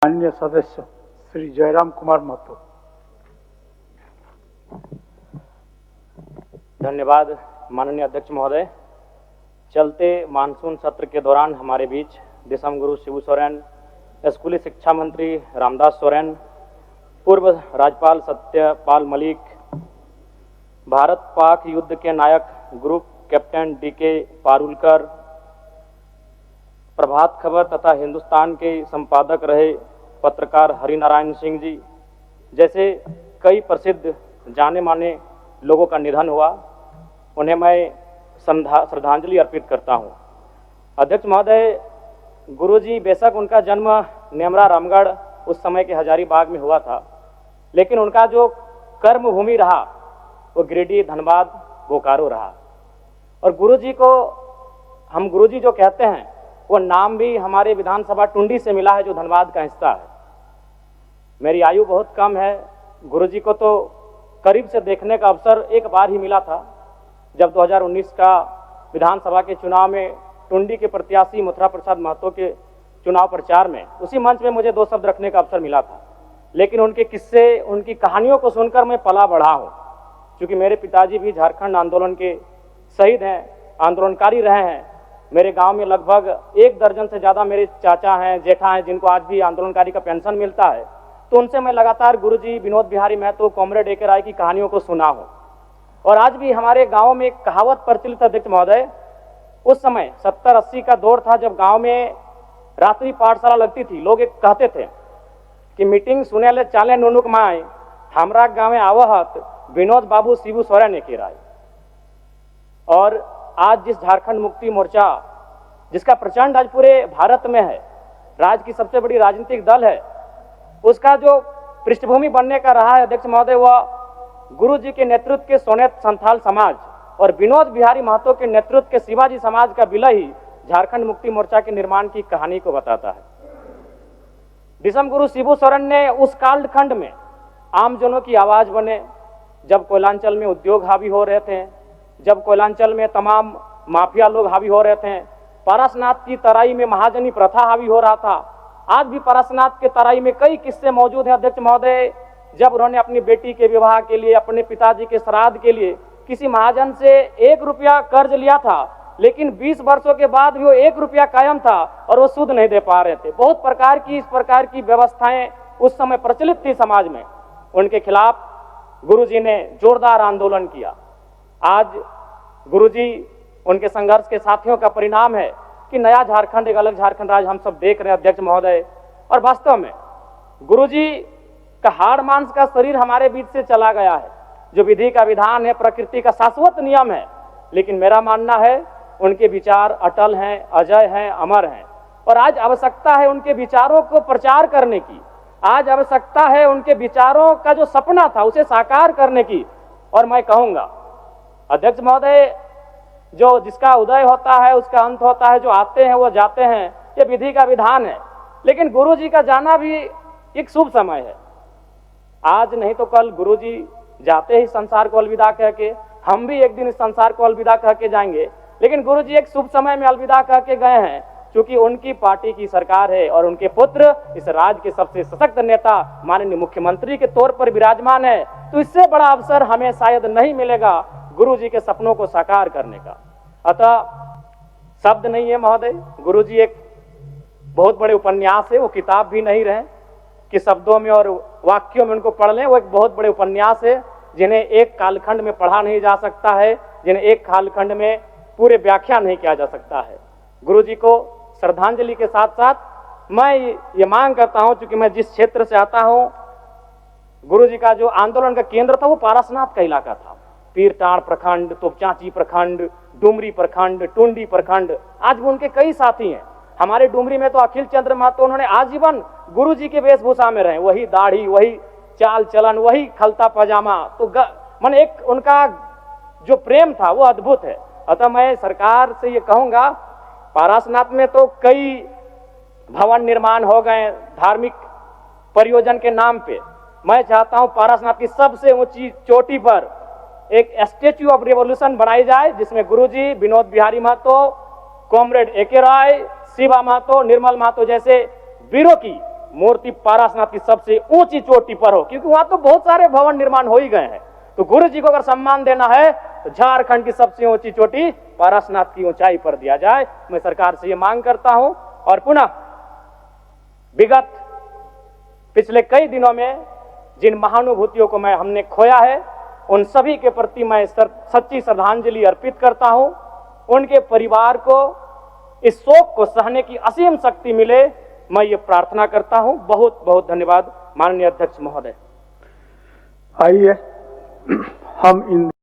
माननीय सदस्य श्री जयराम कुमार महतो। धन्यवाद माननीय अध्यक्ष महोदय। चलते मानसून सत्र के दौरान हमारे बीच दिसम गुरु शिबू सोरेन, स्कूली शिक्षा मंत्री रामदास सोरेन, पूर्व राज्यपाल सत्यपाल मलिक, भारत पाक युद्ध के नायक group captain DK Parulkar, Prabhat Khabar तथा हिंदुस्तान के संपादक रहे पत्रकार हरिनारायण सिंह जी जैसे कई प्रसिद्ध जाने माने लोगों का निधन हुआ, उन्हें मैं श्रद्धांजलि अर्पित करता हूं। अध्यक्ष महोदय, गुरुजी बेशक उनका जन्म नेमरा रामगढ़ उस समय के हजारीबाग में हुआ था, लेकिन उनका जो कर्म भूमि रहा वो गिरिडीह, धनबाद, बोकारो रहा। और गुरुजी को हम गुरुजी जो कहते हैं वो नाम भी हमारे विधानसभा टुंडी से मिला है, जो धनबाद का हिस्सा है। मेरी आयु बहुत कम है, गुरुजी को तो करीब से देखने का अवसर एक बार ही मिला था, जब 2019 का विधानसभा के चुनाव में टुंडी के प्रत्याशी मथुरा प्रसाद महतो के चुनाव प्रचार में उसी मंच में मुझे 2 शब्द रखने का अवसर मिला था। लेकिन उनके किस्से, उनकी कहानियों को सुनकर मैं पला बढ़ा हूँ, क्योंकि मेरे पिताजी भी झारखंड आंदोलन के शहीद हैं, आंदोलनकारी रहे हैं। मेरे गांव में लगभग 1 दर्जन से ज़्यादा मेरे चाचा हैं, जेठा हैं, जिनको आज भी आंदोलनकारी का पेंशन मिलता है। तो उनसे मैं लगातार गुरुजी विनोद बिहारी महतो, कॉमरेड ए के राय की कहानियों को सुना हूँ। और आज भी हमारे गांव में एक कहावत प्रचलित, अध्यक्ष महोदय, उस समय 70-80 का दौर था जब गांव में रात्रि पाठशाला लगती थी। लोग एक कहते थे कि मीटिंग सुने ले चाले नुनुक माए, हमरा गाँव में आवहत विनोद बाबू शिबू सोरेन ए के राय। और आज जिस झारखंड मुक्ति मोर्चा, जिसका प्रचंड आज पूरे भारत में है, राज्य की सबसे बड़ी राजनीतिक दल है, उसका जो पृष्ठभूमि बनने का रहा है, अध्यक्ष महोदय, वह गुरुजी के नेतृत्व के सोनेत संथाल समाज और विनोद बिहारी महतो के नेतृत्व के शिवाजी समाज का विलय ही झारखंड मुक्ति मोर्चा के निर्माण की कहानी को बताता है। दिसम गुरु शिबू सोरेन ने उस कालखंड में आमजनों की आवाज बने, जब कोयलांचल में उद्योग हावी हो रहे थे, जब कोयलांचल में तमाम माफिया लोग हावी हो रहे थे, पारसनाथ की तराई में महाजनी प्रथा हावी हो रहा था। आज भी पारसनाथ के तराई में कई किस्से मौजूद हैं, अध्यक्ष महोदय, जब उन्होंने अपनी बेटी के विवाह के लिए, अपने पिताजी के श्राद्ध के लिए किसी महाजन से 1 रुपया कर्ज लिया था, लेकिन 20 वर्षों के बाद भी वो 1 रुपया कायम था और वो सूद नहीं दे पा रहे थे। बहुत प्रकार की इस प्रकार की व्यवस्थाएं उस समय प्रचलित थी समाज में। उनके खिलाफ गुरुजी ने जोरदार आंदोलन किया। आज गुरुजी, उनके संघर्ष के साथियों का परिणाम है कि नया झारखंड, एक अलग झारखंड आज हम सब देख रहे हैं, अध्यक्ष महोदय। और वास्तव में गुरुजी का हाड़ मांस का शरीर हमारे बीच से चला गया है, जो विधि का विधान है, प्रकृति का शाश्वत नियम है। लेकिन मेरा मानना है उनके विचार अटल हैं, अजय हैं, अमर हैं। और आज आवश्यकता है उनके विचारों को प्रचार करने की, आज आवश्यकता है उनके विचारों का जो सपना था उसे साकार करने की। और मैं कहूँगा अध्यक्ष महोदय, जो जिसका उदय होता है उसका अंत होता है, जो आते हैं वो जाते हैं, ये विधि का विधान है। लेकिन गुरुजी का जाना भी एक शुभ समय है। आज नहीं तो कल गुरुजी जाते ही संसार को अलविदा कह के, हम भी एक दिन इस संसार को अलविदा कह के जाएंगे। लेकिन गुरुजी एक शुभ समय में अलविदा कह के गए हैं, क्योंकि उनकी पार्टी की सरकार है और उनके पुत्र इस राज्य के सबसे सशक्त नेता माननीय मुख्यमंत्री के तौर पर विराजमान है। तो इससे बड़ा अवसर हमें शायद नहीं मिलेगा गुरुजी के सपनों को साकार करने का। अतः शब्द नहीं है महोदय, गुरुजी एक बहुत बड़े उपन्यास है, वो किताब भी नहीं रहे कि शब्दों में और वाक्यों में उनको पढ़ लें। वो एक बहुत बड़े उपन्यास है, जिन्हें एक कालखंड में पढ़ा नहीं जा सकता है, जिन्हें एक कालखंड में पूरे व्याख्या नहीं किया जा सकता है। गुरुजी को श्रद्धांजलि के साथ साथ मैं ये मांग करता हूं, क्योंकि मैं जिस क्षेत्र से आता हूं, गुरुजी का जो आंदोलन का केंद्र था वो पारसनाथ का इलाका था। पीरटांड़ प्रखंड, तोपचांची प्रखंड, डुमरी प्रखंड, टुंडी प्रखंड, आज भी उनके कई साथी हैं। हमारे डुमरी में तो अखिल चंद्र महतो, उन्होंने आजीवन गुरुजी के वेशभूषा में रहे, वही दाढ़ी, वही चाल चलन, वही खलता पजामा। तो मन एक उनका जो प्रेम था वो अद्भुत है। अतः मैं सरकार से ये कहूंगा, पारसनाथ में तो कई भवन निर्माण हो गए धार्मिक परियोजन के नाम पे। मैं चाहता हूं पारसनाथ की सबसे ऊंची चोटी पर एक स्टैच्यू ऑफ रिवॉल्यूशन बनाई जाए, जिसमें गुरुजी, विनोद बिहारी महतो, कॉमरेड ए के राय, शिवा महतो, निर्मल महतो जैसे वीरों की मूर्ति पारासनाथ की सबसे ऊंची चोटी पर हो, क्योंकि वहां तो बहुत सारे भवन निर्माण हो ही गए हैं। तो गुरु जी को अगर सम्मान देना है तो झारखंड की सबसे ऊंची चोटी पारासनाथ की ऊंचाई पर दिया जाए। मैं सरकार से ये मांग करता हूं। और पुनः विगत पिछले कई दिनों में जिन महानुभूतियों को हमने खोया है, उन सभी के प्रति मैं सच्ची श्रद्धांजलि अर्पित करता हूं। उनके परिवार को इस शोक को सहने की असीम शक्ति मिले, मैं ये प्रार्थना करता हूं। बहुत बहुत धन्यवाद माननीय अध्यक्ष महोदय। आइए हम इन